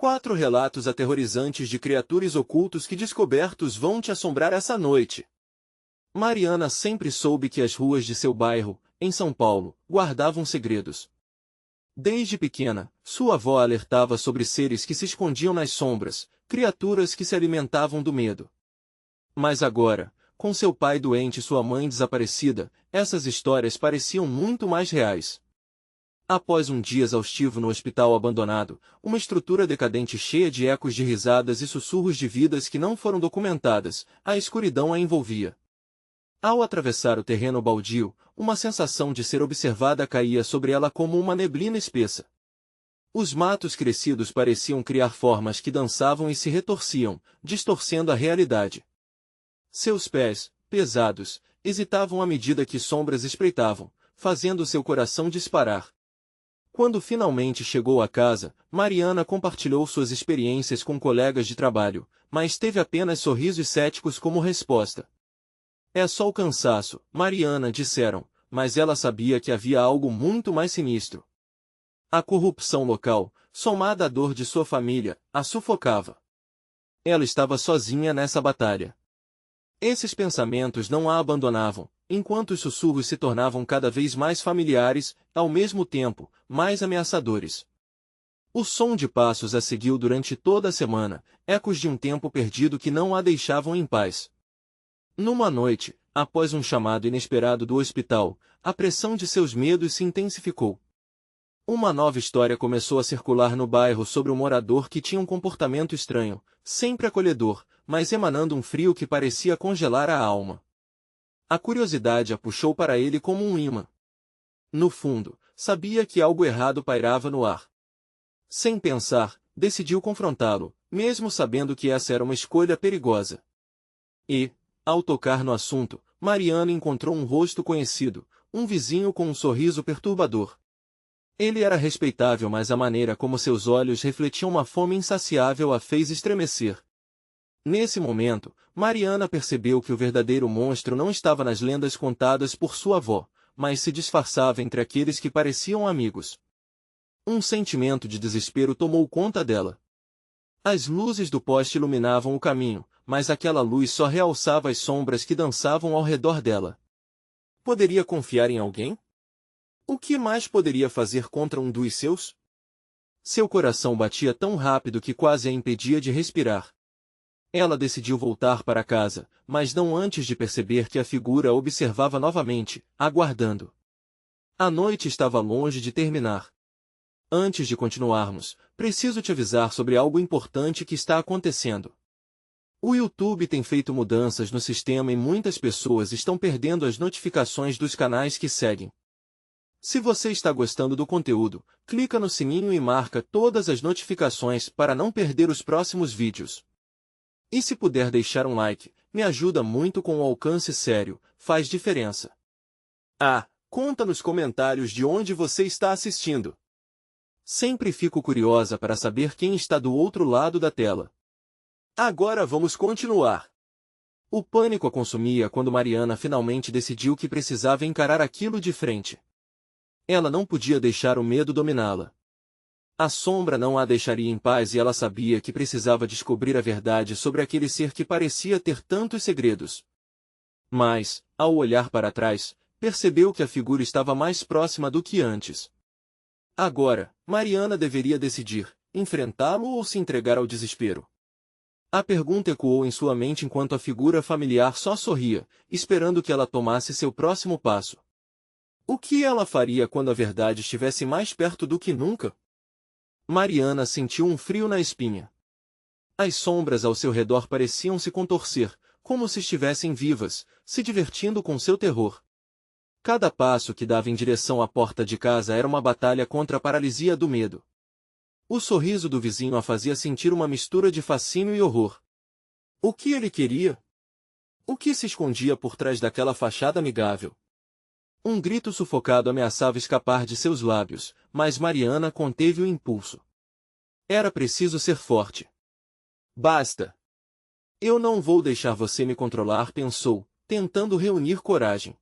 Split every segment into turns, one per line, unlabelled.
4 relatos aterrorizantes de criaturas ocultos que descobertos vão te assombrar essa noite. Mariana sempre soube que as ruas de seu bairro, em São Paulo, guardavam segredos. Desde pequena, sua avó alertava sobre seres que se escondiam nas sombras, criaturas que se alimentavam do medo. Mas agora, com seu pai doente e sua mãe desaparecida, essas histórias pareciam muito mais reais. Após um dia exaustivo no hospital abandonado, uma estrutura decadente cheia de ecos de risadas e sussurros de vidas que não foram documentadas, a escuridão a envolvia. Ao atravessar o terreno baldio, uma sensação de ser observada caía sobre ela como uma neblina espessa. Os matos crescidos pareciam criar formas que dançavam e se retorciam, distorcendo a realidade. Seus pés, pesados, hesitavam à medida que sombras espreitavam, fazendo seu coração disparar. Quando finalmente chegou a casa, Mariana compartilhou suas experiências com colegas de trabalho, mas teve apenas sorrisos céticos como resposta. É só o cansaço, Mariana, disseram, mas ela sabia que havia algo muito mais sinistro. A corrupção local, somada à dor de sua família, a sufocava. Ela estava sozinha nessa batalha. Esses pensamentos não a abandonavam, enquanto os sussurros se tornavam cada vez mais familiares, ao mesmo tempo, mais ameaçadores. O som de passos a seguiu durante toda a semana, ecos de um tempo perdido que não a deixavam em paz. Numa noite, após um chamado inesperado do hospital, a pressão de seus medos se intensificou. Uma nova história começou a circular no bairro sobre um morador que tinha um comportamento estranho, sempre acolhedor, mas emanando um frio que parecia congelar a alma. A curiosidade a puxou para ele como um imã. No fundo, sabia que algo errado pairava no ar. Sem pensar, decidiu confrontá-lo, mesmo sabendo que essa era uma escolha perigosa. E, ao tocar no assunto, Mariana encontrou um rosto conhecido, um vizinho com um sorriso perturbador. Ele era respeitável, mas a maneira como seus olhos refletiam uma fome insaciável a fez estremecer. Nesse momento, Mariana percebeu que o verdadeiro monstro não estava nas lendas contadas por sua avó, mas se disfarçava entre aqueles que pareciam amigos. Um sentimento de desespero tomou conta dela. As luzes do poste iluminavam o caminho, mas aquela luz só realçava as sombras que dançavam ao redor dela. Poderia confiar em alguém? O que mais poderia fazer contra um dos seus? Seu coração batia tão rápido que quase a impedia de respirar. Ela decidiu voltar para casa, mas não antes de perceber que a figura a observava novamente, aguardando. A noite estava longe de terminar. Antes de continuarmos, preciso te avisar sobre algo importante que está acontecendo. O YouTube tem feito mudanças no sistema e muitas pessoas estão perdendo as notificações dos canais que seguem. Se você está gostando do conteúdo, clica no sininho e marca todas as notificações para não perder os próximos vídeos. E se puder deixar um like, me ajuda muito com o alcance sério, faz diferença. Conta nos comentários de onde você está assistindo. Sempre fico curiosa para saber quem está do outro lado da tela. Agora vamos continuar. O pânico a consumia quando Mariana finalmente decidiu que precisava encarar aquilo de frente. Ela não podia deixar o medo dominá-la. A sombra não a deixaria em paz e ela sabia que precisava descobrir a verdade sobre aquele ser que parecia ter tantos segredos. Mas, ao olhar para trás, percebeu que a figura estava mais próxima do que antes. Agora, Mariana deveria decidir, enfrentá-lo ou se entregar ao desespero. A pergunta ecoou em sua mente enquanto a figura familiar só sorria, esperando que ela tomasse seu próximo passo. O que ela faria quando a verdade estivesse mais perto do que nunca? Mariana sentiu um frio na espinha. As sombras ao seu redor pareciam se contorcer, como se estivessem vivas, se divertindo com seu terror. Cada passo que dava em direção à porta de casa era uma batalha contra a paralisia do medo. O sorriso do vizinho a fazia sentir uma mistura de fascínio e horror. O que ele queria? O que se escondia por trás daquela fachada amigável? Um grito sufocado ameaçava escapar de seus lábios, mas Mariana conteve o impulso. Era preciso ser forte. Basta! Eu não vou deixar você me controlar, pensou, tentando reunir coragem.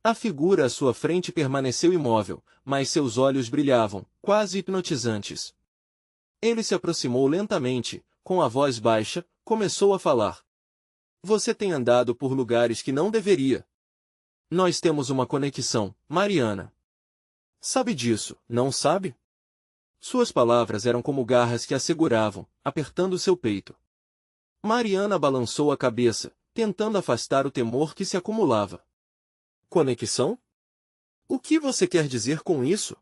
A figura à sua frente permaneceu imóvel, mas seus olhos brilhavam, quase hipnotizantes. Ele se aproximou lentamente, com a voz baixa, começou a falar. Você tem andado por lugares que não deveria. Nós temos uma conexão, Mariana. Sabe disso, não sabe? Suas palavras eram como garras que a seguravam, apertando seu peito. Mariana balançou a cabeça, tentando afastar o temor que se acumulava. Conexão? O que você quer dizer com isso?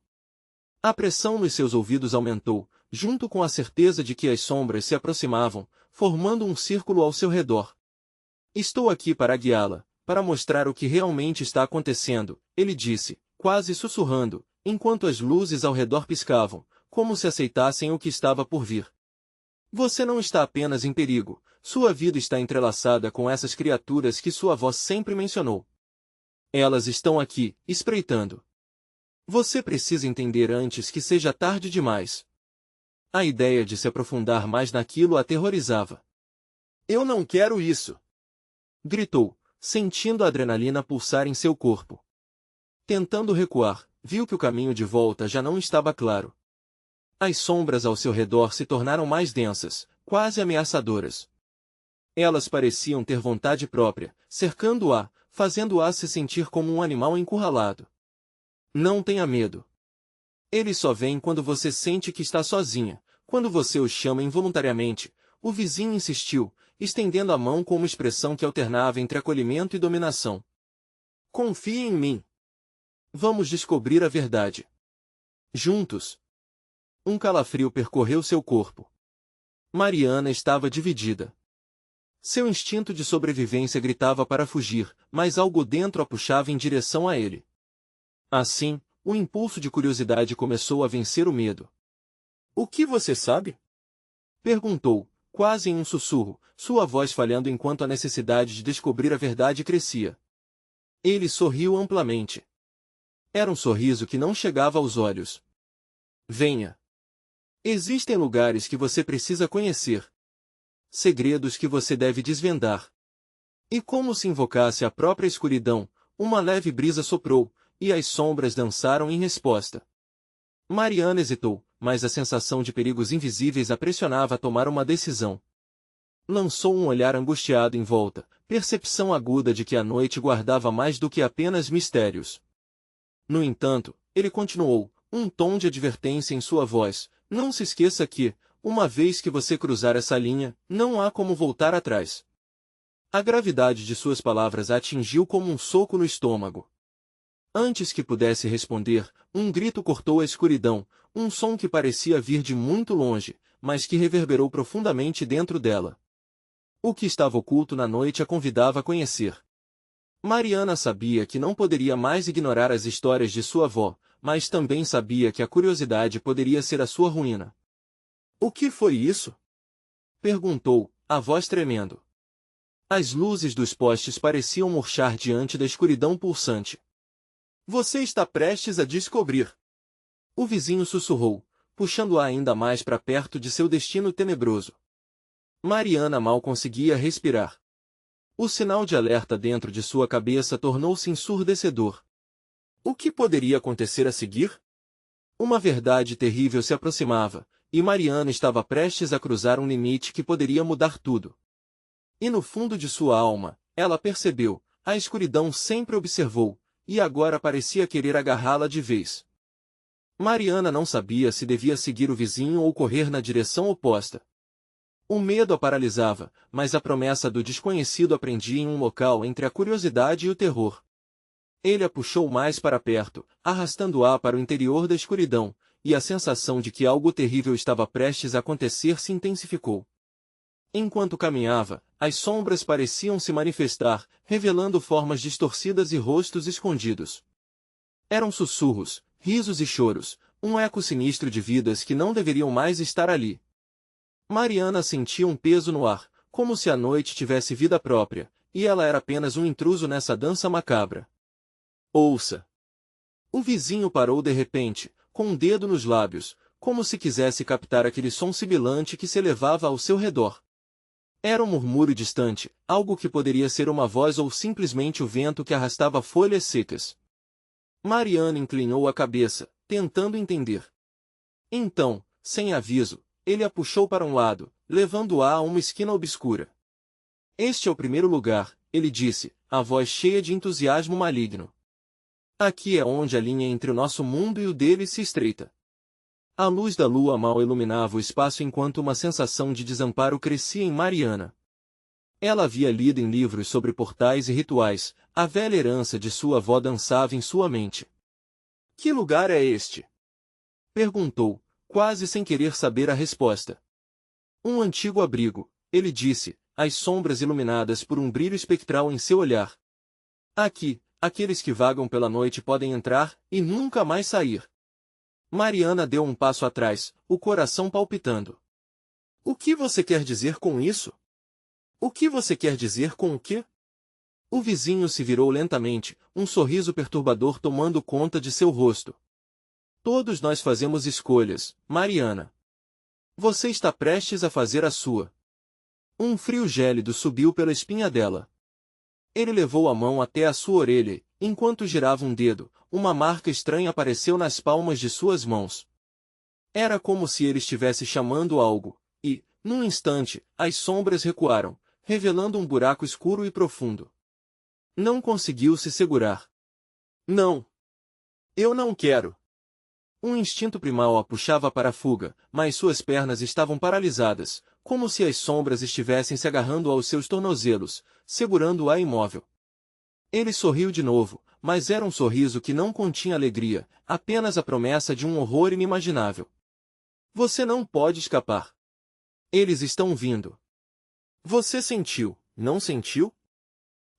A pressão nos seus ouvidos aumentou, junto com a certeza de que as sombras se aproximavam, formando um círculo ao seu redor. Estou aqui para guiá-la, para mostrar o que realmente está acontecendo, ele disse, quase sussurrando, enquanto as luzes ao redor piscavam, como se aceitassem o que estava por vir. Você não está apenas em perigo, sua vida está entrelaçada com essas criaturas que sua avó sempre mencionou. Elas estão aqui, espreitando. Você precisa entender antes que seja tarde demais. A ideia de se aprofundar mais naquilo a aterrorizava. Eu não quero isso! Gritou, sentindo a adrenalina pulsar em seu corpo. Tentando recuar, viu que o caminho de volta já não estava claro. As sombras ao seu redor se tornaram mais densas, quase ameaçadoras. Elas pareciam ter vontade própria, cercando-a, fazendo-a se sentir como um animal encurralado. Não tenha medo. Eles só vêm quando você sente que está sozinha, quando você os chama involuntariamente, o vizinho insistiu, estendendo a mão com uma expressão que alternava entre acolhimento e dominação. Confie em mim. Vamos descobrir a verdade. Juntos. Um calafrio percorreu seu corpo. Mariana estava dividida. Seu instinto de sobrevivência gritava para fugir, mas algo dentro a puxava em direção a ele. Assim, o impulso de curiosidade começou a vencer o medo. O que você sabe? Perguntou, quase em um sussurro, sua voz falhando enquanto a necessidade de descobrir a verdade crescia. Ele sorriu amplamente. Era um sorriso que não chegava aos olhos. Venha. Existem lugares que você precisa conhecer. Segredos que você deve desvendar. E como se invocasse a própria escuridão, uma leve brisa soprou, e as sombras dançaram em resposta. Mariana hesitou, mas a sensação de perigos invisíveis a pressionava a tomar uma decisão. Lançou um olhar angustiado em volta, percepção aguda de que a noite guardava mais do que apenas mistérios. No entanto, ele continuou, um tom de advertência em sua voz, não se esqueça que, uma vez que você cruzar essa linha, não há como voltar atrás. A gravidade de suas palavras a atingiu como um soco no estômago. Antes que pudesse responder, um grito cortou a escuridão, um som que parecia vir de muito longe, mas que reverberou profundamente dentro dela. O que estava oculto na noite a convidava a conhecer. Mariana sabia que não poderia mais ignorar as histórias de sua avó, mas também sabia que a curiosidade poderia ser a sua ruína. O que foi isso? Perguntou, a voz tremendo. As luzes dos postes pareciam murchar diante da escuridão pulsante. Você está prestes a descobrir. O vizinho sussurrou, puxando-a ainda mais para perto de seu destino tenebroso. Mariana mal conseguia respirar. O sinal de alerta dentro de sua cabeça tornou-se ensurdecedor. O que poderia acontecer a seguir? Uma verdade terrível se aproximava, e Mariana estava prestes a cruzar um limite que poderia mudar tudo. E no fundo de sua alma, ela percebeu, a escuridão sempre observou, e agora parecia querer agarrá-la de vez. Mariana não sabia se devia seguir o vizinho ou correr na direção oposta. O medo a paralisava, mas a promessa do desconhecido a prendia em um local entre a curiosidade e o terror. Ele a puxou mais para perto, arrastando-a para o interior da escuridão, e a sensação de que algo terrível estava prestes a acontecer se intensificou. Enquanto caminhava, as sombras pareciam se manifestar, revelando formas distorcidas e rostos escondidos. Eram sussurros, risos e choros, um eco sinistro de vidas que não deveriam mais estar ali. Mariana sentia um peso no ar, como se a noite tivesse vida própria, e ela era apenas um intruso nessa dança macabra. Ouça! O vizinho parou de repente, com um dedo nos lábios, como se quisesse captar aquele som sibilante que se elevava ao seu redor. Era um murmúrio distante, algo que poderia ser uma voz ou simplesmente o vento que arrastava folhas secas. Mariana inclinou a cabeça, tentando entender. Então, sem aviso, ele a puxou para um lado, levando-a a uma esquina obscura. Este é o primeiro lugar, ele disse, a voz cheia de entusiasmo maligno. Aqui é onde a linha entre o nosso mundo e o dele se estreita. A luz da lua mal iluminava o espaço enquanto uma sensação de desamparo crescia em Mariana. Ela havia lido em livros sobre portais e rituais, a velha herança de sua avó dançava em sua mente. Que lugar é este? Perguntou, quase sem querer saber a resposta. Um antigo abrigo, ele disse, as sombras iluminadas por um brilho espectral em seu olhar. Aqui, aqueles que vagam pela noite podem entrar e nunca mais sair. Mariana deu um passo atrás, o coração palpitando. O que você quer dizer com isso? O que você quer dizer com o quê? O vizinho se virou lentamente, um sorriso perturbador tomando conta de seu rosto. Todos nós fazemos escolhas, Mariana. Você está prestes a fazer a sua. Um frio gélido subiu pela espinha dela. Ele levou a mão até a sua orelha e, enquanto girava um dedo, uma marca estranha apareceu nas palmas de suas mãos. Era como se ele estivesse chamando algo, e, num instante, as sombras recuaram, revelando um buraco escuro e profundo. Não conseguiu se segurar. Não. Eu não quero. Um instinto primal a puxava para a fuga, mas suas pernas estavam paralisadas, como se as sombras estivessem se agarrando aos seus tornozelos, segurando-a imóvel. Ele sorriu de novo, mas era um sorriso que não continha alegria, apenas a promessa de um horror inimaginável. Você não pode escapar. Eles estão vindo. Você sentiu, não sentiu?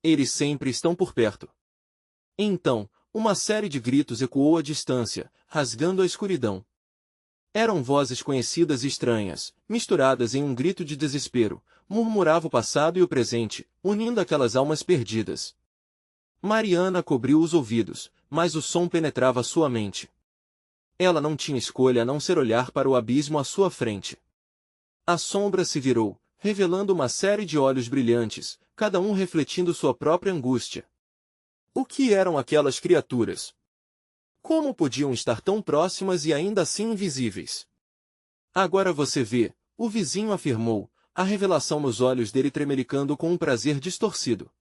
Eles sempre estão por perto. Então, uma série de gritos ecoou à distância, rasgando a escuridão. Eram vozes conhecidas e estranhas, misturadas em um grito de desespero, murmurava o passado e o presente, unindo aquelas almas perdidas. Mariana cobriu os ouvidos, mas o som penetrava sua mente. Ela não tinha escolha a não ser olhar para o abismo à sua frente. A sombra se virou, revelando uma série de olhos brilhantes, cada um refletindo sua própria angústia. O que eram aquelas criaturas? Como podiam estar tão próximas e ainda assim invisíveis? Agora você vê, o vizinho afirmou, a revelação nos olhos dele tremelicando com um prazer distorcido.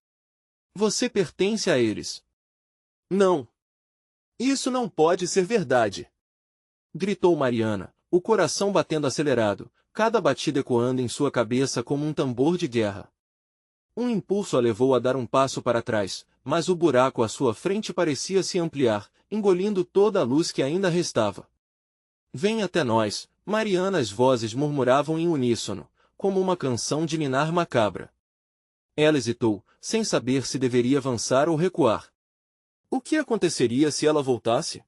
Você pertence a eles. Não. Isso não pode ser verdade. Gritou Mariana, o coração batendo acelerado, cada batida ecoando em sua cabeça como um tambor de guerra. Um impulso a levou a dar um passo para trás, mas o buraco à sua frente parecia se ampliar, engolindo toda a luz que ainda restava. Vem até nós, Mariana. As vozes murmuravam em uníssono, como uma canção de ninar macabra. Ela hesitou, sem saber se deveria avançar ou recuar. O que aconteceria se ela voltasse?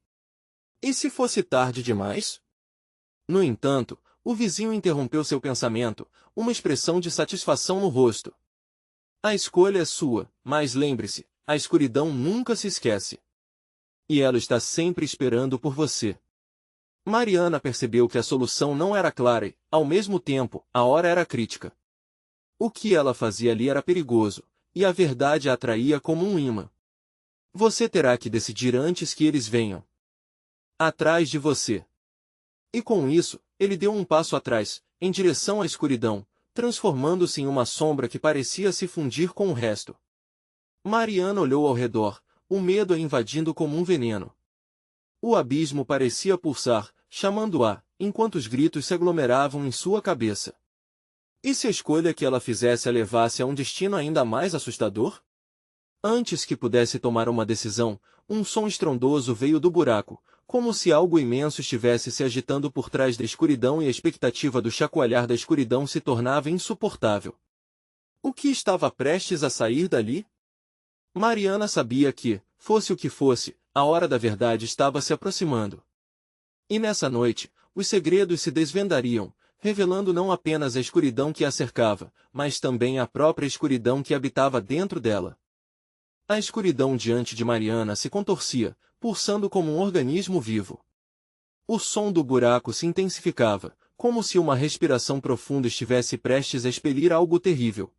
E se fosse tarde demais? No entanto, o vizinho interrompeu seu pensamento, uma expressão de satisfação no rosto. A escolha é sua, mas lembre-se, a escuridão nunca se esquece. E ela está sempre esperando por você. Mariana percebeu que a solução não era clara e, ao mesmo tempo, a hora era crítica. O que ela fazia ali era perigoso, e a verdade a atraía como um imã. Você terá que decidir antes que eles venham. Atrás de você. E com isso, ele deu um passo atrás, em direção à escuridão, transformando-se em uma sombra que parecia se fundir com o resto. Mariana olhou ao redor, o medo a invadindo como um veneno. O abismo parecia pulsar, chamando-a, enquanto os gritos se aglomeravam em sua cabeça. E se a escolha que ela fizesse a levasse a um destino ainda mais assustador? Antes que pudesse tomar uma decisão, um som estrondoso veio do buraco, como se algo imenso estivesse se agitando por trás da escuridão e a expectativa do chacoalhar da escuridão se tornava insuportável. O que estava prestes a sair dali? Mariana sabia que, fosse o que fosse, a hora da verdade estava se aproximando. E nessa noite, os segredos se desvendariam, revelando não apenas a escuridão que a cercava, mas também a própria escuridão que habitava dentro dela. A escuridão diante de Mariana se contorcia, pulsando como um organismo vivo. O som do buraco se intensificava, como se uma respiração profunda estivesse prestes a expelir algo terrível.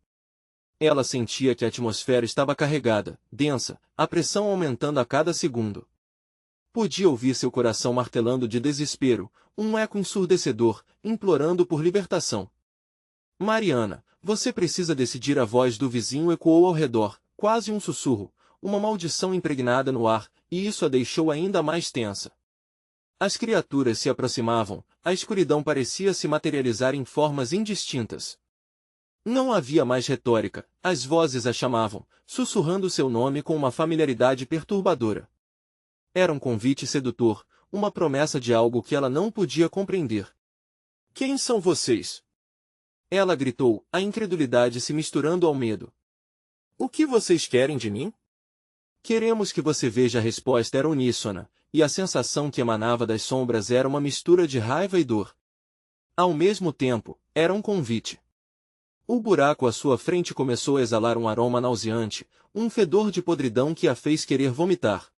Ela sentia que a atmosfera estava carregada, densa, a pressão aumentando a cada segundo. Podia ouvir seu coração martelando de desespero, um eco ensurdecedor, implorando por libertação. Mariana, você precisa decidir. A voz do vizinho ecoou ao redor, quase um sussurro, uma maldição impregnada no ar, e isso a deixou ainda mais tensa. As criaturas se aproximavam, a escuridão parecia se materializar em formas indistintas. Não havia mais retórica, as vozes a chamavam, sussurrando seu nome com uma familiaridade perturbadora. Era um convite sedutor, uma promessa de algo que ela não podia compreender. Quem são vocês? Ela gritou, a incredulidade se misturando ao medo. O que vocês querem de mim? Queremos que você veja. A resposta era uníssona, e a sensação que emanava das sombras era uma mistura de raiva e dor. Ao mesmo tempo, era um convite. O buraco à sua frente começou a exalar um aroma nauseante, um fedor de podridão que a fez querer vomitar.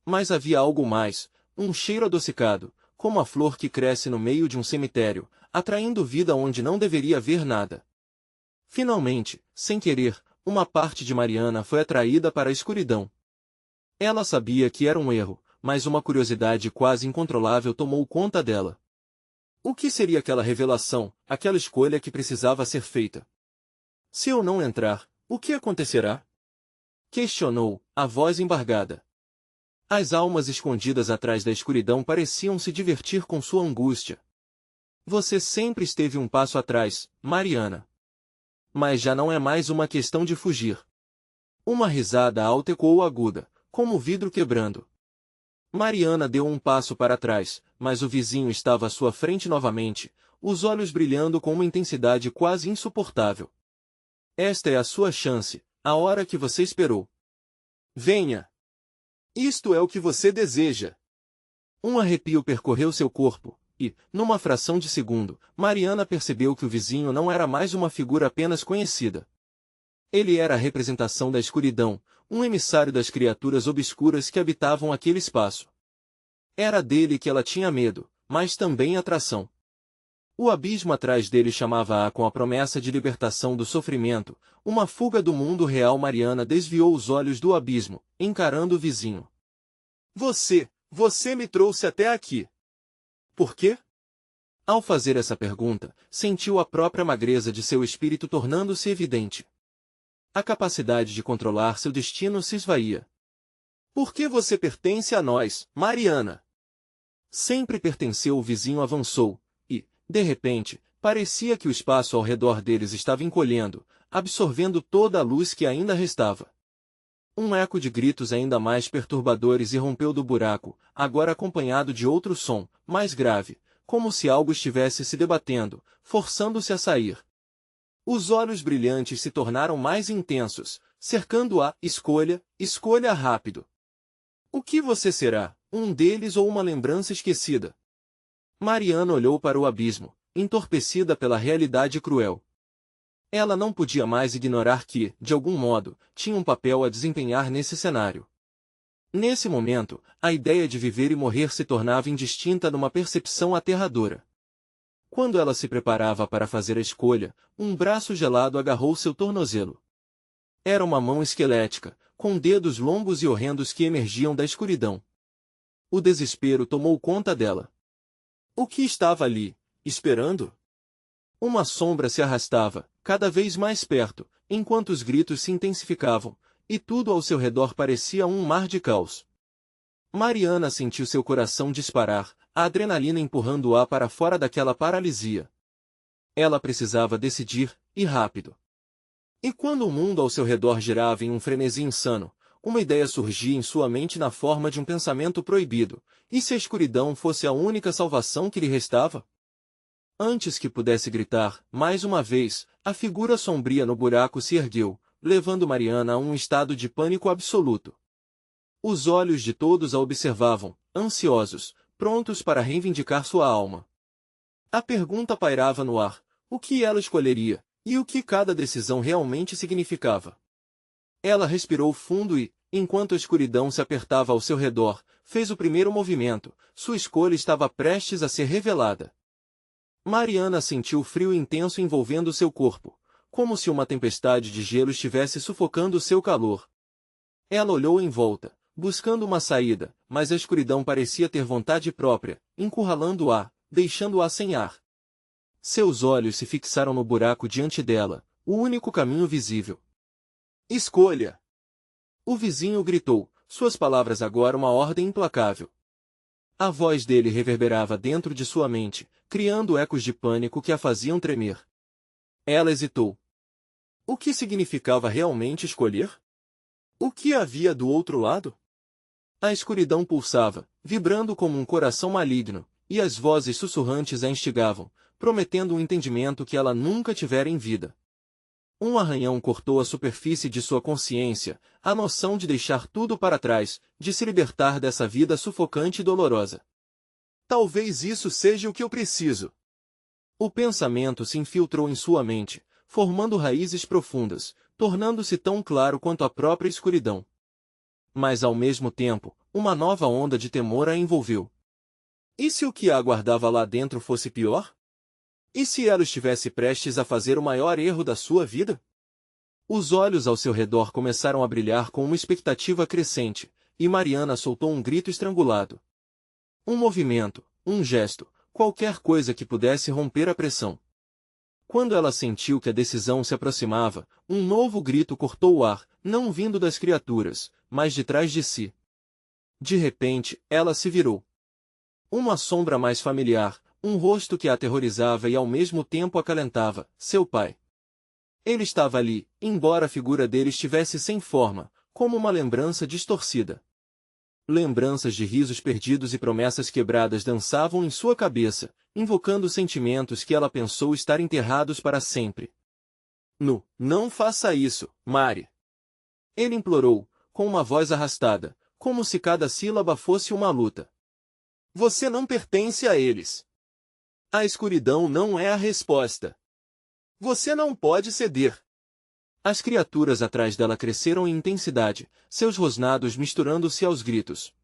Mas havia algo mais, um cheiro adocicado, como a flor que cresce no meio de um cemitério, atraindo vida onde não deveria haver nada. Finalmente, sem querer, uma parte de Mariana foi atraída para a escuridão. Ela sabia que era um erro, mas uma curiosidade quase incontrolável tomou conta dela. O que seria aquela revelação, aquela escolha que precisava ser feita? Se eu não entrar, o que acontecerá? Questionou, a voz embargada. As almas escondidas atrás da escuridão pareciam se divertir com sua angústia. Você sempre esteve um passo atrás, Mariana. Mas já não é mais uma questão de fugir. Uma risada alta ecoou aguda, como vidro quebrando. Mariana deu um passo para trás, mas o vizinho estava à sua frente novamente, os olhos brilhando com uma intensidade quase insuportável. Esta é a sua chance, a hora que você esperou. Venha! Isto é o que você deseja. Um arrepio percorreu seu corpo, e, numa fração de segundo, Mariana percebeu que o vizinho não era mais uma figura apenas conhecida. Ele era a representação da escuridão, um emissário das criaturas obscuras que habitavam aquele espaço. Era dele que ela tinha medo, mas também atração. O abismo atrás dele chamava-a com a promessa de libertação do sofrimento, uma fuga do mundo real. Mariana desviou os olhos do abismo, encarando o vizinho. Você me trouxe até aqui. Por quê? Ao fazer essa pergunta, sentiu a própria magreza de seu espírito tornando-se evidente. A capacidade de controlar seu destino se esvaía. Por que você pertence a nós, Mariana? Sempre pertenceu. O vizinho avançou, e, de repente, parecia que o espaço ao redor deles estava encolhendo, absorvendo toda a luz que ainda restava. Um eco de gritos ainda mais perturbadores irrompeu do buraco, agora acompanhado de outro som, mais grave, como se algo estivesse se debatendo, forçando-se a sair. Os olhos brilhantes se tornaram mais intensos, cercando-a. Escolha rápido. O que você será, um deles ou uma lembrança esquecida? Mariana olhou para o abismo, entorpecida pela realidade cruel. Ela não podia mais ignorar que, de algum modo, tinha um papel a desempenhar nesse cenário. Nesse momento, a ideia de viver e morrer se tornava indistinta numa percepção aterradora. Quando ela se preparava para fazer a escolha, um braço gelado agarrou seu tornozelo. Era uma mão esquelética, com dedos longos e horrendos que emergiam da escuridão. O desespero tomou conta dela. O que estava ali, esperando? Uma sombra se arrastava, cada vez mais perto, enquanto os gritos se intensificavam, e tudo ao seu redor parecia um mar de caos. Mariana sentiu seu coração disparar, a adrenalina empurrando-a para fora daquela paralisia. Ela precisava decidir, e rápido. E quando o mundo ao seu redor girava em um frenesi insano, uma ideia surgia em sua mente na forma de um pensamento proibido. E se a escuridão fosse a única salvação que lhe restava? Antes que pudesse gritar, mais uma vez, a figura sombria no buraco se ergueu, levando Mariana a um estado de pânico absoluto. Os olhos de todos a observavam, ansiosos, prontos para reivindicar sua alma. A pergunta pairava no ar: o que ela escolheria, e o que cada decisão realmente significava? Ela respirou fundo e, enquanto a escuridão se apertava ao seu redor, fez o primeiro movimento. Sua escolha estava prestes a ser revelada. Mariana sentiu frio intenso envolvendo seu corpo, como se uma tempestade de gelo estivesse sufocando seu calor. Ela olhou em volta. buscando uma saída, mas a escuridão parecia ter vontade própria, encurralando-a, deixando-a sem ar. Seus olhos se fixaram no buraco diante dela, o único caminho visível. Escolha! O vizinho gritou, suas palavras agora uma ordem implacável. A voz dele reverberava dentro de sua mente, criando ecos de pânico que a faziam tremer. Ela hesitou. O que significava realmente escolher? O que havia do outro lado? A escuridão pulsava, vibrando como um coração maligno, e as vozes sussurrantes a instigavam, prometendo um entendimento que ela nunca tivera em vida. Um arranhão cortou a superfície de sua consciência, a noção de deixar tudo para trás, de se libertar dessa vida sufocante e dolorosa. Talvez isso seja o que eu preciso. O pensamento se infiltrou em sua mente, formando raízes profundas, tornando-se tão claro quanto a própria escuridão. Mas ao mesmo tempo, uma nova onda de temor a envolveu. E se o que a aguardava lá dentro fosse pior? E se ela estivesse prestes a fazer o maior erro da sua vida? Os olhos ao seu redor começaram a brilhar com uma expectativa crescente, e Mariana soltou um grito estrangulado. Um movimento, um gesto, qualquer coisa que pudesse romper a pressão. Quando ela sentiu que a decisão se aproximava, um novo grito cortou o ar, não vindo das criaturas, mas de trás de si. De repente, ela se virou. Uma sombra mais familiar, um rosto que a aterrorizava e ao mesmo tempo acalentava, seu pai. Ele estava ali, embora a figura dele estivesse sem forma, como uma lembrança distorcida. Lembranças de risos perdidos e promessas quebradas dançavam em sua cabeça, invocando sentimentos que ela pensou estar enterrados para sempre. Não faça isso, Mari. Ele implorou, com uma voz arrastada, como se cada sílaba fosse uma luta. Você não pertence a eles. A escuridão não é a resposta. Você não pode ceder. As criaturas atrás dela cresceram em intensidade, seus rosnados misturando-se aos gritos.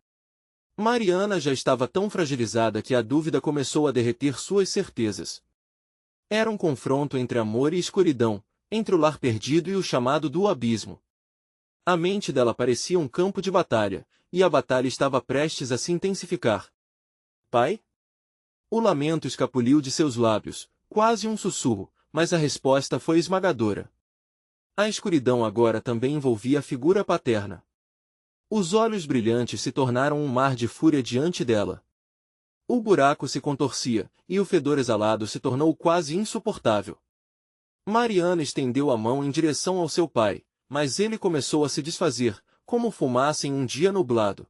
Mariana já estava tão fragilizada que a dúvida começou a derreter suas certezas. Era um confronto entre amor e escuridão, entre o lar perdido e o chamado do abismo. A mente dela parecia um campo de batalha, e a batalha estava prestes a se intensificar. Pai? O lamento escapuliu de seus lábios, quase um sussurro, mas a resposta foi esmagadora. A escuridão agora também envolvia a figura paterna. Os olhos brilhantes se tornaram um mar de fúria diante dela. O buraco se contorcia, e o fedor exalado se tornou quase insuportável. Mariana estendeu a mão em direção ao seu pai, mas ele começou a se desfazer, como fumaça em um dia nublado.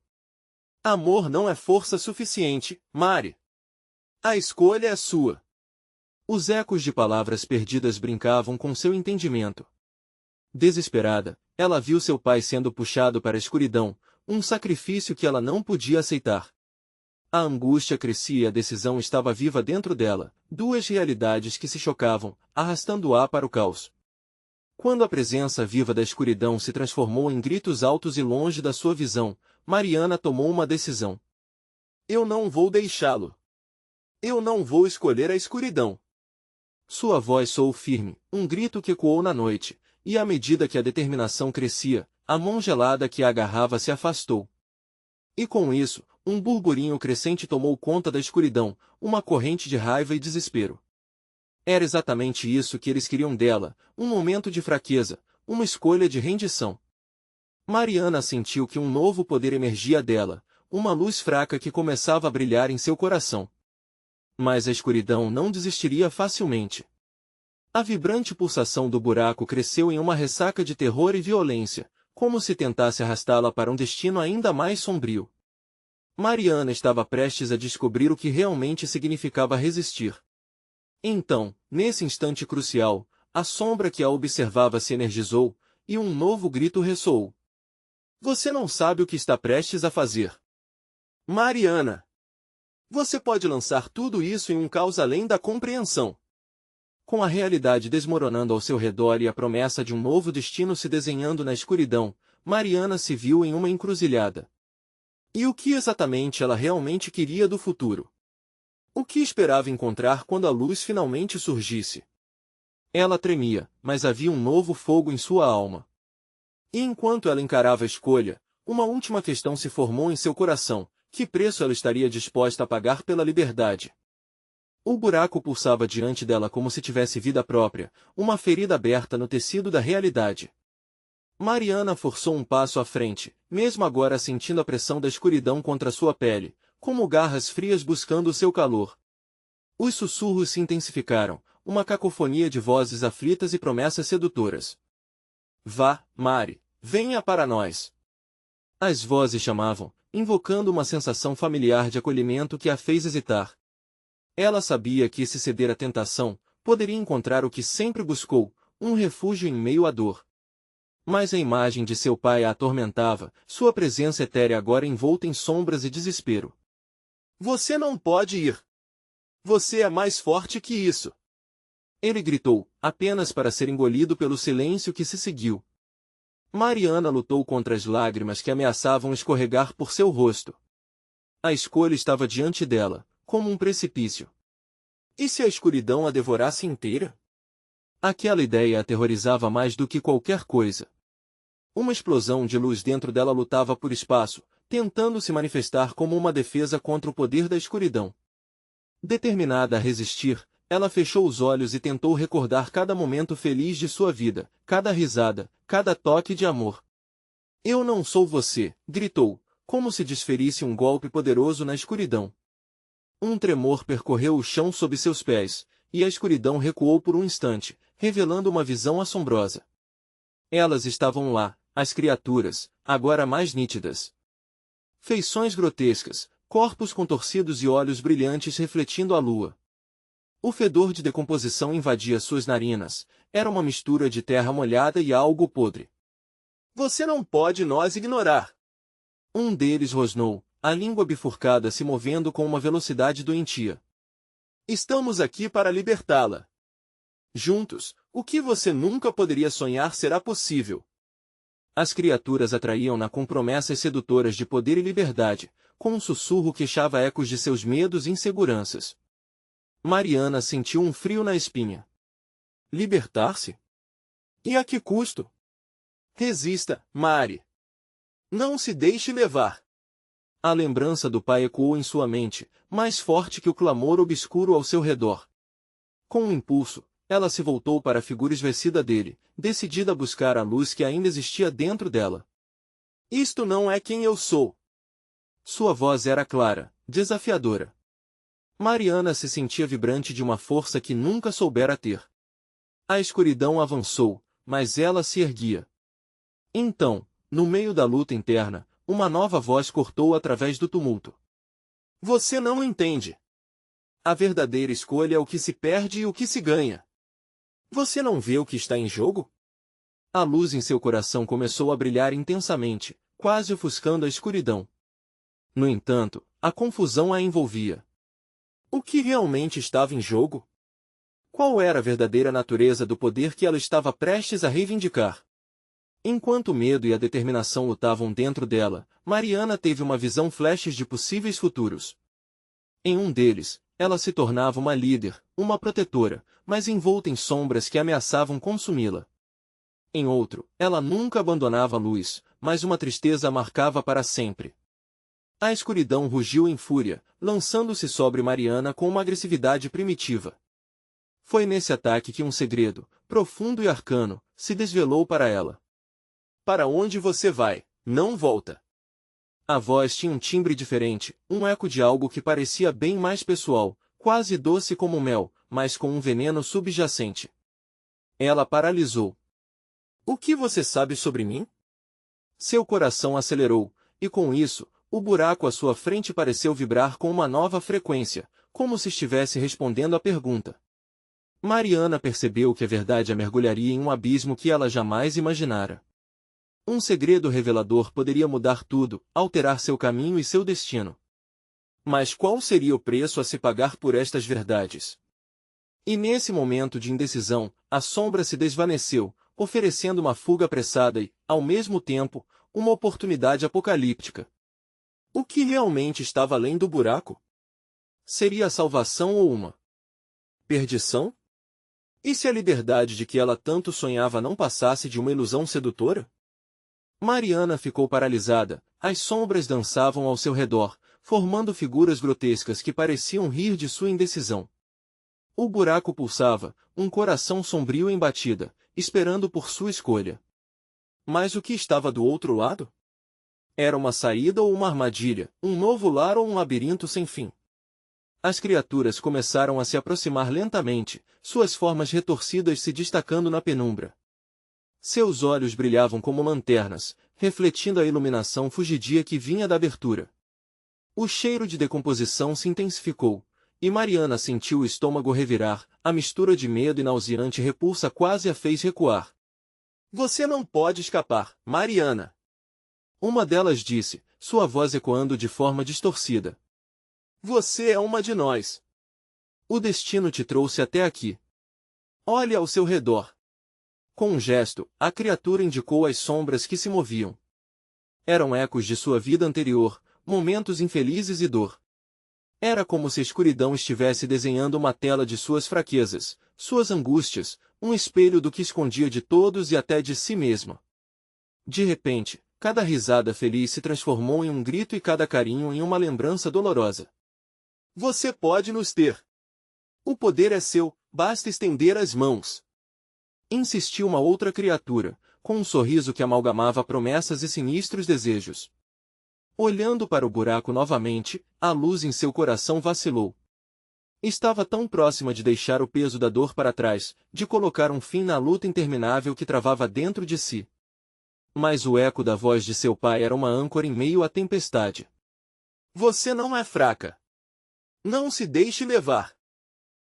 Amor não é força suficiente, Mari. A escolha é sua. Os ecos de palavras perdidas brincavam com seu entendimento. Desesperada, ela viu seu pai sendo puxado para a escuridão, um sacrifício que ela não podia aceitar. A angústia crescia e a decisão estava viva dentro dela, duas realidades que se chocavam, arrastando-a para o caos. Quando a presença viva da escuridão se transformou em gritos altos e longe da sua visão, Mariana tomou uma decisão. Eu não vou deixá-lo. Eu não vou escolher a escuridão. Sua voz soou firme, um grito que ecoou na noite, e à medida que a determinação crescia, a mão gelada que a agarrava se afastou. E com isso, um burburinho crescente tomou conta da escuridão, uma corrente de raiva e desespero. Era exatamente isso que eles queriam dela, um momento de fraqueza, uma escolha de rendição. Mariana sentiu que um novo poder emergia dela, uma luz fraca que começava a brilhar em seu coração. Mas a escuridão não desistiria facilmente. A vibrante pulsação do buraco cresceu em uma ressaca de terror e violência, como se tentasse arrastá-la para um destino ainda mais sombrio. Mariana estava prestes a descobrir o que realmente significava resistir. Então, nesse instante crucial, a sombra que a observava se energizou, e um novo grito ressoou. Você não sabe o que está prestes a fazer. Mariana! Você pode lançar tudo isso em um caos além da compreensão. Com a realidade desmoronando ao seu redor e a promessa de um novo destino se desenhando na escuridão, Mariana se viu em uma encruzilhada. E o que exatamente ela realmente queria do futuro? O que esperava encontrar quando a luz finalmente surgisse? Ela tremia, mas havia um novo fogo em sua alma. E enquanto ela encarava a escolha, uma última questão se formou em seu coração: que preço ela estaria disposta a pagar pela liberdade? O buraco pulsava diante dela como se tivesse vida própria, uma ferida aberta no tecido da realidade. Mariana forçou um passo à frente, mesmo agora sentindo a pressão da escuridão contra sua pele, como garras frias buscando o seu calor. Os sussurros se intensificaram, uma cacofonia de vozes aflitas e promessas sedutoras. Vá, Mari, venha para nós. As vozes chamavam, invocando uma sensação familiar de acolhimento que a fez hesitar. Ela sabia que, se ceder à tentação, poderia encontrar o que sempre buscou, um refúgio em meio à dor. Mas a imagem de seu pai a atormentava, sua presença etérea agora envolta em sombras e desespero. Você não pode ir. Você é mais forte que isso. Ele gritou, apenas para ser engolido pelo silêncio que se seguiu. Mariana lutou contra as lágrimas que ameaçavam escorregar por seu rosto. A escolha estava diante dela, como um precipício. E se a escuridão a devorasse inteira? Aquela ideia a aterrorizava mais do que qualquer coisa. Uma explosão de luz dentro dela lutava por espaço, tentando se manifestar como uma defesa contra o poder da escuridão. Determinada a resistir, ela fechou os olhos e tentou recordar cada momento feliz de sua vida, cada risada, cada toque de amor. Eu não sou você, gritou, como se desferisse um golpe poderoso na escuridão. Um tremor percorreu o chão sob seus pés, e a escuridão recuou por um instante, revelando uma visão assombrosa. Elas estavam lá, as criaturas, agora mais nítidas. Feições grotescas, corpos contorcidos e olhos brilhantes refletindo a lua. O fedor de decomposição invadia suas narinas, era uma mistura de terra molhada e algo podre. Você não pode nos ignorar. Um deles rosnou, a língua bifurcada se movendo com uma velocidade doentia. Estamos aqui para libertá-la. Juntos, o que você nunca poderia sonhar será possível. As criaturas atraíam-na com promessas sedutoras de poder e liberdade, com um sussurro que queixava ecos de seus medos e inseguranças. Mariana sentiu um frio na espinha. Libertar-se? E a que custo? Resista, Mari. Não se deixe levar. A lembrança do pai ecoou em sua mente, mais forte que o clamor obscuro ao seu redor. Com um impulso, ela se voltou para a figura esvaecida dele, decidida a buscar a luz que ainda existia dentro dela. Isto não é quem eu sou. Sua voz era clara, desafiadora. Mariana se sentia vibrante de uma força que nunca soubera ter. A escuridão avançou, mas ela se erguia. Então, no meio da luta interna, uma nova voz cortou através do tumulto. Você não entende. A verdadeira escolha é o que se perde e o que se ganha. Você não vê o que está em jogo? A luz em seu coração começou a brilhar intensamente, quase ofuscando a escuridão. No entanto, a confusão a envolvia. O que realmente estava em jogo? Qual era a verdadeira natureza do poder que ela estava prestes a reivindicar? Enquanto o medo e a determinação lutavam dentro dela, Mariana teve uma visão flashes de possíveis futuros. Em um deles, ela se tornava uma líder, uma protetora, mas envolta em sombras que ameaçavam consumi-la. Em outro, ela nunca abandonava a luz, mas uma tristeza a marcava para sempre. A escuridão rugiu em fúria, lançando-se sobre Mariana com uma agressividade primitiva. Foi nesse ataque que um segredo, profundo e arcano, se desvelou para ela. Para onde você vai? Não volta. A voz tinha um timbre diferente, um eco de algo que parecia bem mais pessoal, quase doce como mel, mas com um veneno subjacente. Ela paralisou. O que você sabe sobre mim? Seu coração acelerou, e com isso, o buraco à sua frente pareceu vibrar com uma nova frequência, como se estivesse respondendo à pergunta. Mariana percebeu que a verdade a mergulharia em um abismo que ela jamais imaginara. Um segredo revelador poderia mudar tudo, alterar seu caminho e seu destino. Mas qual seria o preço a se pagar por estas verdades? E nesse momento de indecisão, a sombra se desvaneceu, oferecendo uma fuga apressada e, ao mesmo tempo, uma oportunidade apocalíptica. O que realmente estava além do buraco? Seria a salvação ou uma perdição? E se a liberdade de que ela tanto sonhava não passasse de uma ilusão sedutora? Mariana ficou paralisada, as sombras dançavam ao seu redor, formando figuras grotescas que pareciam rir de sua indecisão. O buraco pulsava, um coração sombrio em batida, esperando por sua escolha. Mas o que estava do outro lado? Era uma saída ou uma armadilha, um novo lar ou um labirinto sem fim? As criaturas começaram a se aproximar lentamente, suas formas retorcidas se destacando na penumbra. Seus olhos brilhavam como lanternas, refletindo a iluminação fugidia que vinha da abertura. O cheiro de decomposição se intensificou, e Mariana sentiu o estômago revirar, a mistura de medo e nauseante repulsa quase a fez recuar. Você não pode escapar, Mariana! Uma delas disse, sua voz ecoando de forma distorcida. Você é uma de nós. O destino te trouxe até aqui. Olhe ao seu redor. Com um gesto, a criatura indicou as sombras que se moviam. Eram ecos de sua vida anterior, momentos infelizes e dor. Era como se a escuridão estivesse desenhando uma tela de suas fraquezas, suas angústias, um espelho do que escondia de todos e até de si mesma. De repente, cada risada feliz se transformou em um grito e cada carinho em uma lembrança dolorosa. Você pode nos ter. O poder é seu, basta estender as mãos. Insistiu uma outra criatura, com um sorriso que amalgamava promessas e sinistros desejos. Olhando para o buraco novamente, a luz em seu coração vacilou. Estava tão próxima de deixar o peso da dor para trás, de colocar um fim na luta interminável que travava dentro de si. Mas o eco da voz de seu pai era uma âncora em meio à tempestade. Você não é fraca. Não se deixe levar.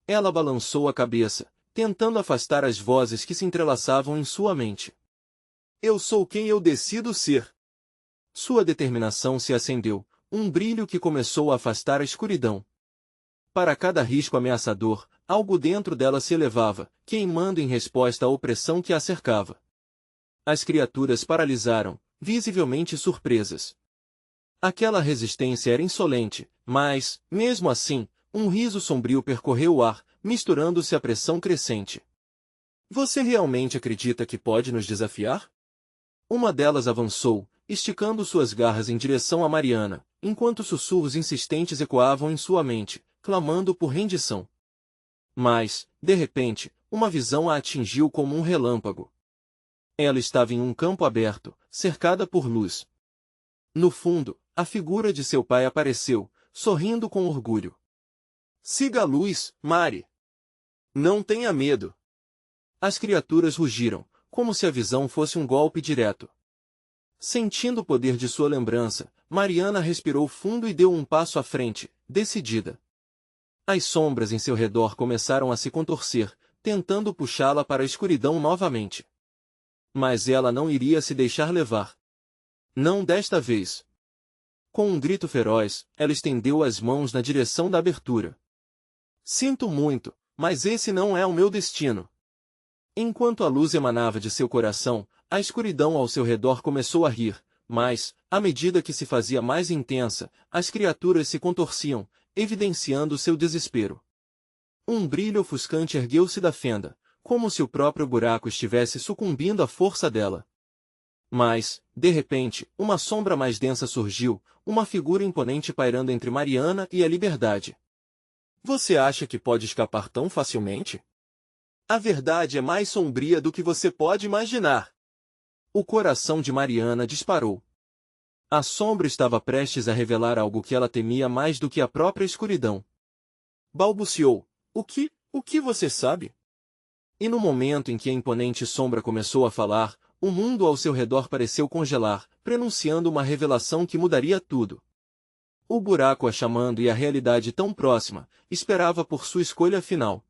Ela balançou a cabeça, tentando afastar as vozes que se entrelaçavam em sua mente. Eu sou quem eu decido ser. Sua determinação se acendeu, um brilho que começou a afastar a escuridão. Para cada risco ameaçador, algo dentro dela se elevava, queimando em resposta à opressão que a cercava. As criaturas paralisaram, visivelmente surpresas. Aquela resistência era insolente, mas, mesmo assim, um riso sombrio percorreu o ar, misturando-se à pressão crescente. Você realmente acredita que pode nos desafiar? Uma delas avançou, esticando suas garras em direção a Mariana, enquanto sussurros insistentes ecoavam em sua mente, clamando por rendição. Mas, de repente, uma visão a atingiu como um relâmpago. Ela estava em um campo aberto, cercada por luz. No fundo, a figura de seu pai apareceu, sorrindo com orgulho. Siga a luz, Mari. Não tenha medo. As criaturas rugiram, como se a visão fosse um golpe direto. Sentindo o poder de sua lembrança, Mariana respirou fundo e deu um passo à frente, decidida. As sombras em seu redor começaram a se contorcer, tentando puxá-la para a escuridão novamente. Mas ela não iria se deixar levar. Não desta vez. Com um grito feroz, ela estendeu as mãos na direção da abertura. Sinto muito, mas esse não é o meu destino. Enquanto a luz emanava de seu coração, a escuridão ao seu redor começou a rir, mas, à medida que se fazia mais intensa, as criaturas se contorciam, evidenciando seu desespero. Um brilho ofuscante ergueu-se da fenda, como se o próprio buraco estivesse sucumbindo à força dela. Mas, de repente, uma sombra mais densa surgiu, uma figura imponente pairando entre Mariana e a liberdade. Você acha que pode escapar tão facilmente? A verdade é mais sombria do que você pode imaginar. O coração de Mariana disparou. A sombra estava prestes a revelar algo que ela temia mais do que a própria escuridão. Balbuciou. O que você sabe? E no momento em que a imponente sombra começou a falar, o mundo ao seu redor pareceu congelar, prenunciando uma revelação que mudaria tudo. O buraco a chamando e a realidade tão próxima, esperava por sua escolha final.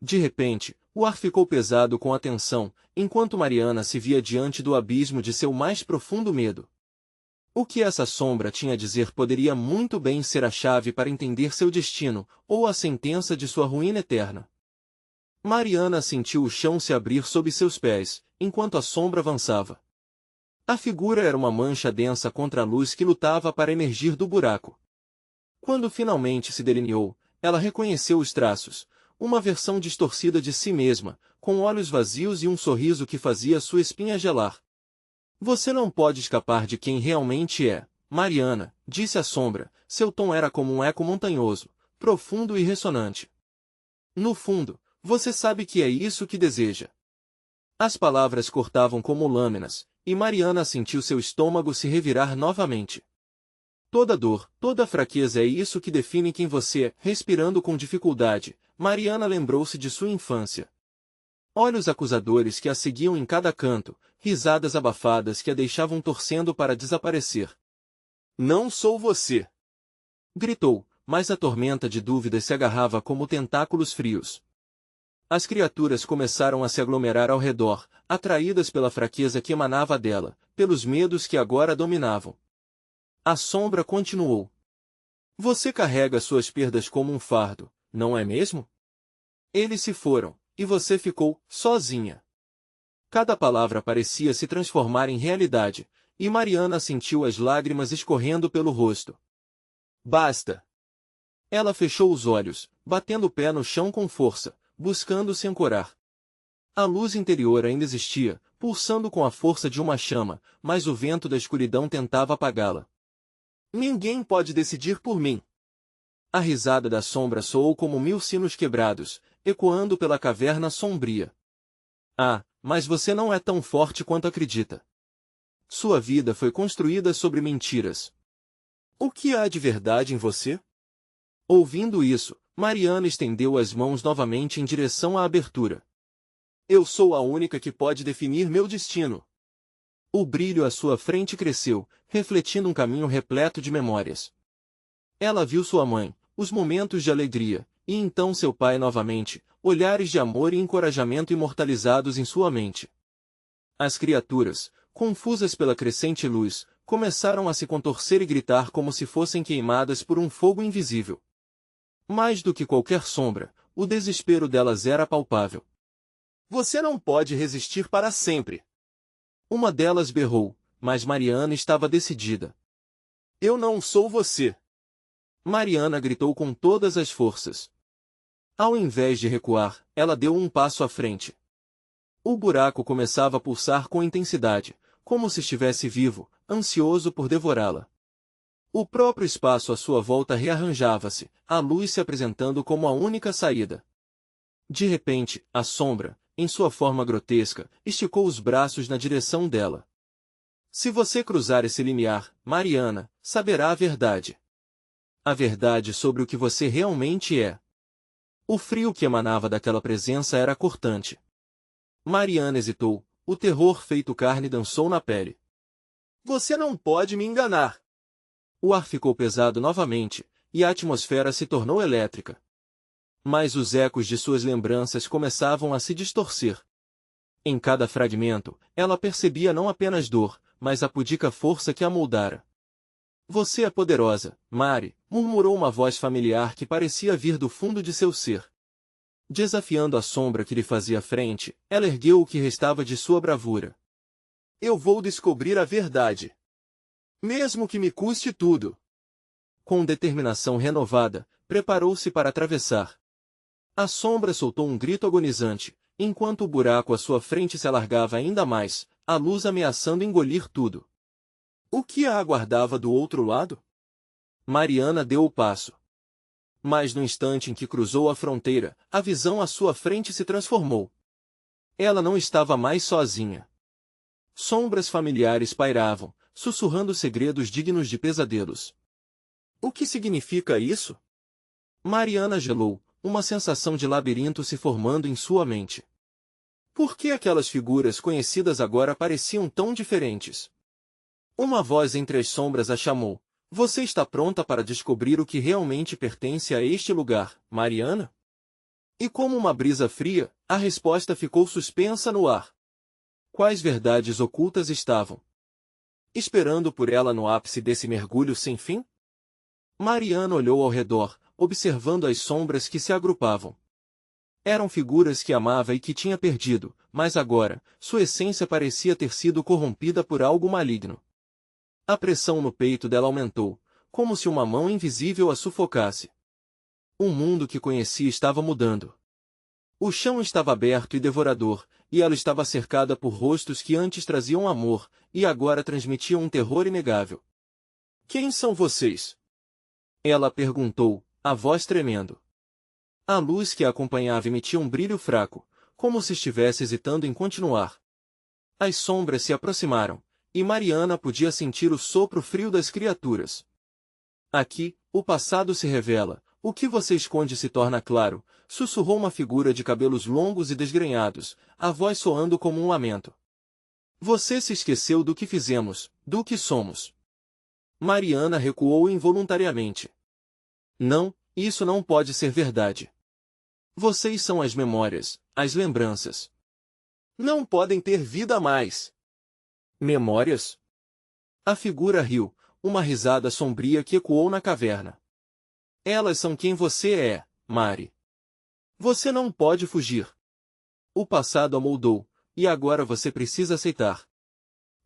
De repente, o ar ficou pesado com a tensão, enquanto Mariana se via diante do abismo de seu mais profundo medo. O que essa sombra tinha a dizer poderia muito bem ser a chave para entender seu destino, ou a sentença de sua ruína eterna. Mariana sentiu o chão se abrir sob seus pés, enquanto a sombra avançava. A figura era uma mancha densa contra a luz que lutava para emergir do buraco. Quando finalmente se delineou, ela reconheceu os traços, uma versão distorcida de si mesma, com olhos vazios e um sorriso que fazia sua espinha gelar. Você não pode escapar de quem realmente é, Mariana, disse a sombra. Seu tom era como um eco montanhoso, profundo e ressonante. No fundo, você sabe que é isso que deseja. As palavras cortavam como lâminas, e Mariana sentiu seu estômago se revirar novamente. Toda dor, toda fraqueza é isso que define quem você é. Respirando com dificuldade, Mariana lembrou-se de sua infância. Olhos acusadores que a seguiam em cada canto, risadas abafadas que a deixavam torcendo para desaparecer. Não sou você! Gritou, mas a tormenta de dúvidas se agarrava como tentáculos frios. As criaturas começaram a se aglomerar ao redor, atraídas pela fraqueza que emanava dela, pelos medos que agora a dominavam. A sombra continuou. Você carrega suas perdas como um fardo, não é mesmo? Eles se foram, e você ficou sozinha. Cada palavra parecia se transformar em realidade, e Mariana sentiu as lágrimas escorrendo pelo rosto. Basta! Ela fechou os olhos, batendo o pé no chão com força, buscando se ancorar. A luz interior ainda existia, pulsando com a força de uma chama, mas o vento da escuridão tentava apagá-la. Ninguém pode decidir por mim. A risada da sombra soou como 1000 sinos quebrados, ecoando pela caverna sombria. Ah, mas você não é tão forte quanto acredita. Sua vida foi construída sobre mentiras. O que há de verdade em você? Ouvindo isso, Mariana estendeu as mãos novamente em direção à abertura. Eu sou a única que pode definir meu destino. O brilho à sua frente cresceu, refletindo um caminho repleto de memórias. Ela viu sua mãe, os momentos de alegria, e então seu pai novamente, olhares de amor e encorajamento imortalizados em sua mente. As criaturas, confusas pela crescente luz, começaram a se contorcer e gritar como se fossem queimadas por um fogo invisível. Mais do que qualquer sombra, o desespero delas era palpável. Você não pode resistir para sempre. Uma delas berrou, mas Mariana estava decidida. Eu não sou você. Mariana gritou com todas as forças. Ao invés de recuar, ela deu um passo à frente. O buraco começava a pulsar com intensidade, como se estivesse vivo, ansioso por devorá-la. O próprio espaço à sua volta rearranjava-se, a luz se apresentando como a única saída. De repente, a sombra, em sua forma grotesca, esticou os braços na direção dela. Se você cruzar esse limiar, Mariana, saberá a verdade. A verdade sobre o que você realmente é. O frio que emanava daquela presença era cortante. Mariana hesitou, o terror feito carne dançou na pele. Você não pode me enganar! O ar ficou pesado novamente, e a atmosfera se tornou elétrica. Mas os ecos de suas lembranças começavam a se distorcer. Em cada fragmento, ela percebia não apenas dor, mas a pudica força que a moldara. Você é poderosa, Mari, murmurou uma voz familiar que parecia vir do fundo de seu ser. Desafiando a sombra que lhe fazia frente, ela ergueu o que restava de sua bravura. Eu vou descobrir a verdade. Mesmo que me custe tudo. Com determinação renovada, preparou-se para atravessar. A sombra soltou um grito agonizante, enquanto o buraco à sua frente se alargava ainda mais, a luz ameaçando engolir tudo. O que a aguardava do outro lado? Mariana deu o passo. Mas no instante em que cruzou a fronteira, a visão à sua frente se transformou. Ela não estava mais sozinha. Sombras familiares pairavam, sussurrando segredos dignos de pesadelos. O que significa isso? Mariana gelou, uma sensação de labirinto se formando em sua mente. Por que aquelas figuras conhecidas agora pareciam tão diferentes? Uma voz entre as sombras a chamou. Você está pronta para descobrir o que realmente pertence a este lugar, Mariana? E como uma brisa fria, a resposta ficou suspensa no ar. Quais verdades ocultas estavam esperando por ela no ápice desse mergulho sem fim? Mariana olhou ao redor, observando as sombras que se agrupavam. Eram figuras que amava e que tinha perdido, mas agora, sua essência parecia ter sido corrompida por algo maligno. A pressão no peito dela aumentou, como se uma mão invisível a sufocasse. O mundo que conhecia estava mudando. O chão estava aberto e devorador, e ela estava cercada por rostos que antes traziam amor, e agora transmitiam um terror inegável. Quem são vocês? Ela perguntou, a voz tremendo. A luz que a acompanhava emitia um brilho fraco, como se estivesse hesitando em continuar. As sombras se aproximaram, e Mariana podia sentir o sopro frio das criaturas. Aqui, o passado se revela, o que você esconde se torna claro, sussurrou uma figura de cabelos longos e desgrenhados, a voz soando como um lamento. Você se esqueceu do que fizemos, do que somos. Mariana recuou involuntariamente. Não, isso não pode ser verdade. Vocês são as memórias, as lembranças. Não podem ter vida mais. Memórias? A figura riu, uma risada sombria que ecoou na caverna. Elas são quem você é, Mari. Você não pode fugir. O passado a moldou, e agora você precisa aceitar.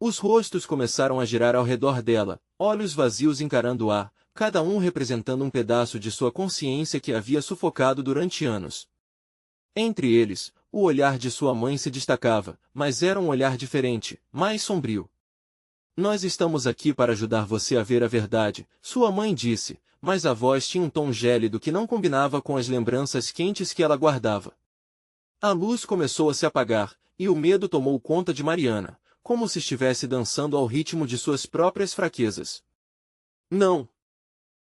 Os rostos começaram a girar ao redor dela, olhos vazios encarando-a, cada um representando um pedaço de sua consciência que havia sufocado durante anos. Entre eles, o olhar de sua mãe se destacava, mas era um olhar diferente, mais sombrio. Nós estamos aqui para ajudar você a ver a verdade, sua mãe disse, mas a voz tinha um tom gélido que não combinava com as lembranças quentes que ela guardava. A luz começou a se apagar, e o medo tomou conta de Mariana, como se estivesse dançando ao ritmo de suas próprias fraquezas. Não!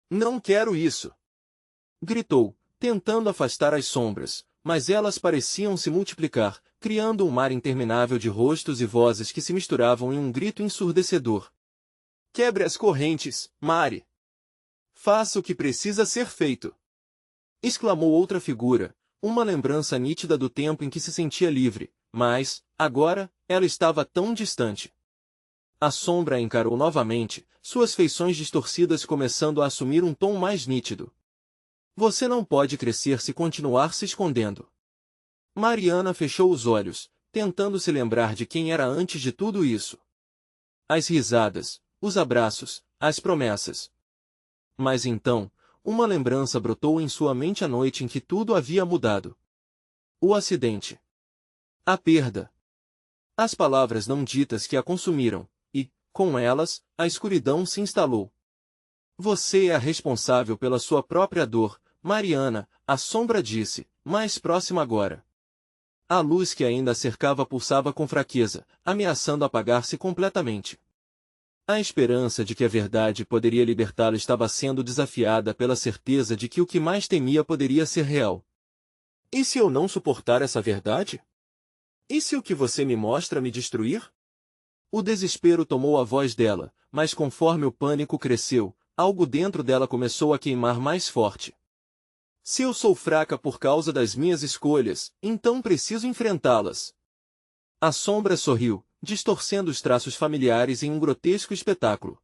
Não quero isso! Gritou, tentando afastar as sombras, mas elas pareciam se multiplicar, criando um mar interminável de rostos e vozes que se misturavam em um grito ensurdecedor. Quebre as correntes, Mari! Faça o que precisa ser feito! Exclamou outra figura, uma lembrança nítida do tempo em que se sentia livre, mas, agora, ela estava tão distante. A sombra a encarou novamente, suas feições distorcidas começando a assumir um tom mais nítido. Você não pode crescer se continuar se escondendo. Mariana fechou os olhos, tentando se lembrar de quem era antes de tudo isso. As risadas, os abraços, as promessas. Mas então, uma lembrança brotou em sua mente a noite em que tudo havia mudado. O acidente. A perda. As palavras não ditas que a consumiram, e, com elas, a escuridão se instalou. Você é a responsável pela sua própria dor, Mariana, a sombra disse, mais próxima agora. A luz que ainda a cercava pulsava com fraqueza, ameaçando apagar-se completamente. A esperança de que a verdade poderia libertá-la estava sendo desafiada pela certeza de que o que mais temia poderia ser real. E se eu não suportar essa verdade? E se o que você me mostra me destruir? O desespero tomou a voz dela, mas conforme o pânico cresceu, algo dentro dela começou a queimar mais forte. Se eu sou fraca por causa das minhas escolhas, então preciso enfrentá-las. A sombra sorriu, distorcendo os traços familiares em um grotesco espetáculo.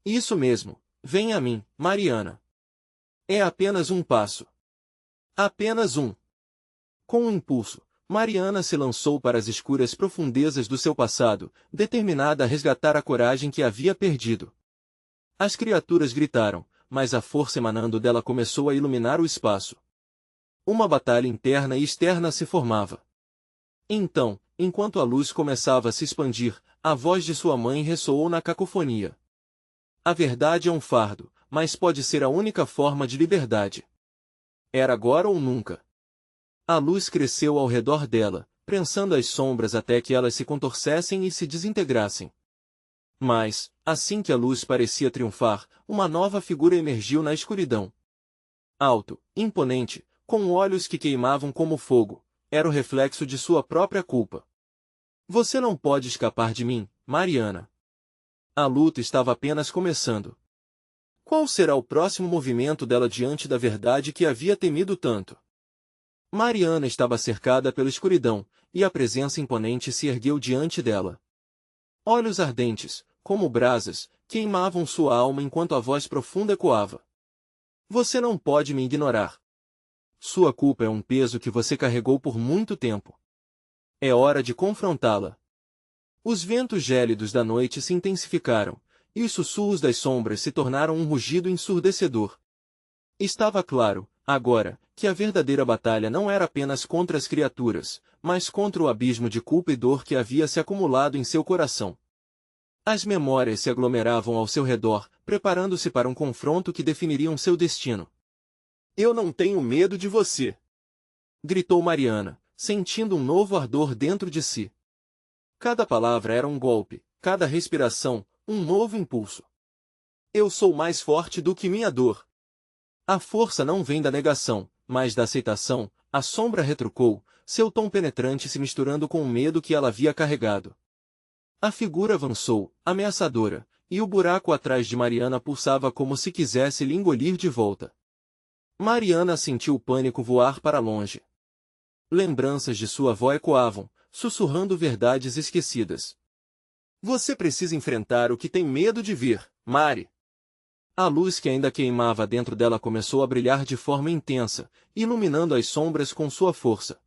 Isso mesmo, vem a mim, Mariana. É apenas um passo. Apenas um. Com um impulso, Mariana se lançou para as escuras profundezas do seu passado, determinada a resgatar a coragem que havia perdido. As criaturas gritaram, mas a força emanando dela começou a iluminar o espaço. Uma batalha interna e externa se formava. Então, enquanto a luz começava a se expandir, a voz de sua mãe ressoou na cacofonia. A verdade é um fardo, mas pode ser a única forma de liberdade. Era agora ou nunca. A luz cresceu ao redor dela, prensando as sombras até que elas se contorcessem e se desintegrassem. Mas, assim que a luz parecia triunfar, uma nova figura emergiu na escuridão. Alto, imponente, com olhos que queimavam como fogo, era o reflexo de sua própria culpa. Você não pode escapar de mim, Mariana. A luta estava apenas começando. Qual será o próximo movimento dela diante da verdade que havia temido tanto? Mariana estava cercada pela escuridão, e a presença imponente se ergueu diante dela. Olhos ardentes, como brasas, queimavam sua alma enquanto a voz profunda ecoava. Você não pode me ignorar. Sua culpa é um peso que você carregou por muito tempo. É hora de confrontá-la. Os ventos gélidos da noite se intensificaram, e os sussurros das sombras se tornaram um rugido ensurdecedor. Estava claro, agora, que a verdadeira batalha não era apenas contra as criaturas, mas contra o abismo de culpa e dor que havia se acumulado em seu coração. As memórias se aglomeravam ao seu redor, preparando-se para um confronto que definiria seu destino. "Eu não tenho medo de você!" gritou Mariana, sentindo um novo ardor dentro de si. Cada palavra era um golpe, cada respiração, um novo impulso. "Eu sou mais forte do que minha dor." "A força não vem da negação, mas da aceitação", a sombra retrucou, seu tom penetrante se misturando com o medo que ela havia carregado. A figura avançou, ameaçadora, e o buraco atrás de Mariana pulsava como se quisesse lhe engolir de volta. Mariana sentiu o pânico voar para longe. Lembranças de sua avó ecoavam, sussurrando verdades esquecidas. "Você precisa enfrentar o que tem medo de ver, Mari." A luz que ainda queimava dentro dela começou a brilhar de forma intensa, iluminando as sombras com sua força.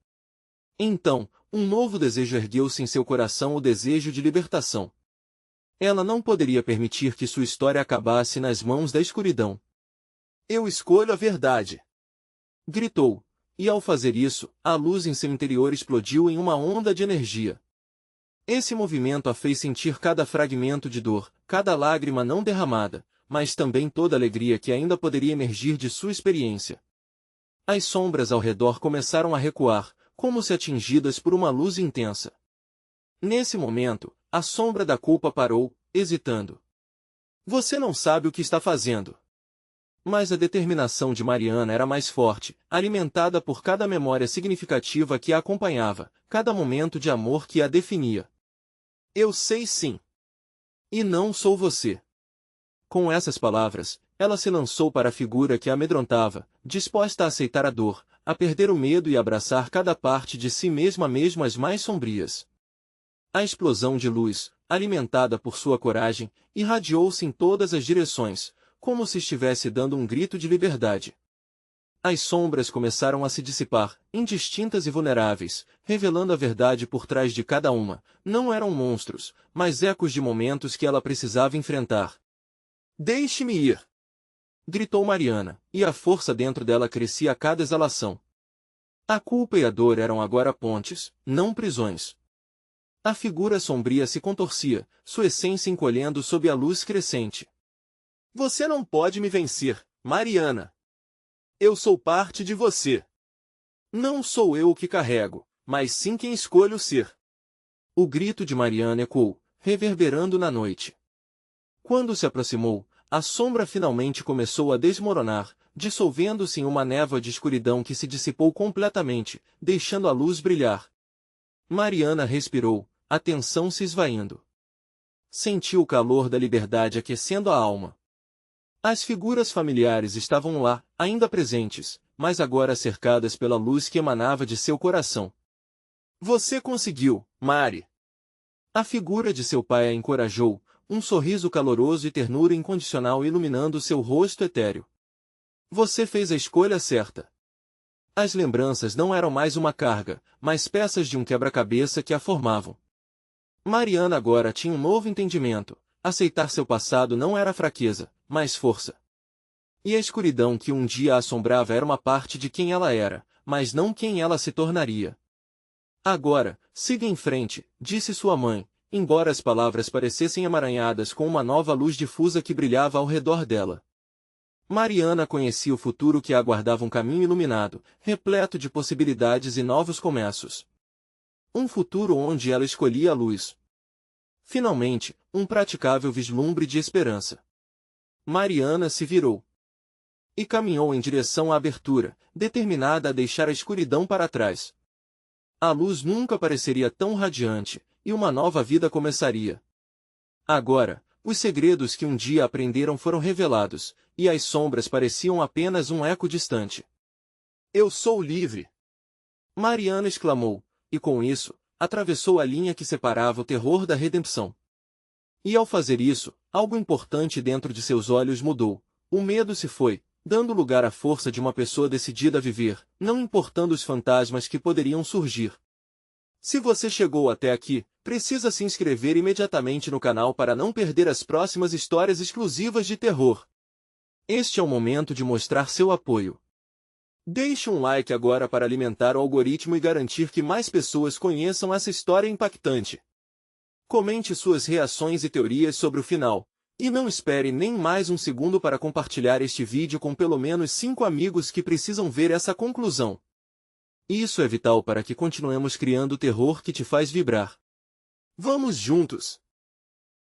Então, um novo desejo ergueu-se em seu coração, o desejo de libertação. Ela não poderia permitir que sua história acabasse nas mãos da escuridão. "Eu escolho a verdade!" gritou, e ao fazer isso, a luz em seu interior explodiu em uma onda de energia. Esse movimento a fez sentir cada fragmento de dor, cada lágrima não derramada, mas também toda a alegria que ainda poderia emergir de sua experiência. As sombras ao redor começaram a recuar, como se atingidas por uma luz intensa. Nesse momento, a sombra da culpa parou, hesitando. "Você não sabe o que está fazendo." Mas a determinação de Mariana era mais forte, alimentada por cada memória significativa que a acompanhava, cada momento de amor que a definia. "Eu sei sim. E não sou você." Com essas palavras, ela se lançou para a figura que a amedrontava, disposta a aceitar a dor, a perder o medo e abraçar cada parte de si mesma, mesmo as mais sombrias. A explosão de luz, alimentada por sua coragem, irradiou-se em todas as direções, como se estivesse dando um grito de liberdade. As sombras começaram a se dissipar, indistintas e vulneráveis, revelando a verdade por trás de cada uma. Não eram monstros, mas ecos de momentos que ela precisava enfrentar. "Deixe-me ir!" gritou Mariana, e a força dentro dela crescia a cada exalação. A culpa e a dor eram agora pontes, não prisões. A figura sombria se contorcia, sua essência encolhendo sob a luz crescente. "Você não pode me vencer, Mariana. Eu sou parte de você. Não sou eu o que carrego, mas sim quem escolho ser." O grito de Mariana ecoou, reverberando na noite. Quando se aproximou, a sombra finalmente começou a desmoronar, dissolvendo-se em uma névoa de escuridão que se dissipou completamente, deixando a luz brilhar. Mariana respirou, a tensão se esvaindo. Sentiu o calor da liberdade aquecendo a alma. As figuras familiares estavam lá, ainda presentes, mas agora cercadas pela luz que emanava de seu coração. "Você conseguiu, Mari!" A figura de seu pai a encorajou, um sorriso caloroso e ternura incondicional iluminando seu rosto etéreo. "Você fez a escolha certa." As lembranças não eram mais uma carga, mas peças de um quebra-cabeça que a formavam. Mariana agora tinha um novo entendimento. Aceitar seu passado não era fraqueza, mas força. E a escuridão que um dia a assombrava era uma parte de quem ela era, mas não quem ela se tornaria. "Agora, siga em frente", disse sua mãe, embora as palavras parecessem emaranhadas com uma nova luz difusa que brilhava ao redor dela. Mariana conhecia o futuro que a aguardava, um caminho iluminado, repleto de possibilidades e novos começos. Um futuro onde ela escolhia a luz. Finalmente, um praticável vislumbre de esperança. Mariana se virou e caminhou em direção à abertura, determinada a deixar a escuridão para trás. A luz nunca pareceria tão radiante, e uma nova vida começaria. Agora, os segredos que um dia aprenderam foram revelados, e as sombras pareciam apenas um eco distante. "Eu sou livre!" Mariana exclamou, e com isso, atravessou a linha que separava o terror da redenção. E ao fazer isso, algo importante dentro de seus olhos mudou. O medo se foi, dando lugar à força de uma pessoa decidida a viver, não importando os fantasmas que poderiam surgir. Se você chegou até aqui, precisa se inscrever imediatamente no canal para não perder as próximas histórias exclusivas de terror. Este é o momento de mostrar seu apoio. Deixe um like agora para alimentar o algoritmo e garantir que mais pessoas conheçam essa história impactante. Comente suas reações e teorias sobre o final. E não espere nem mais um segundo para compartilhar este vídeo com pelo menos 5 amigos que precisam ver essa conclusão. Isso é vital para que continuemos criando o terror que te faz vibrar. Vamos juntos!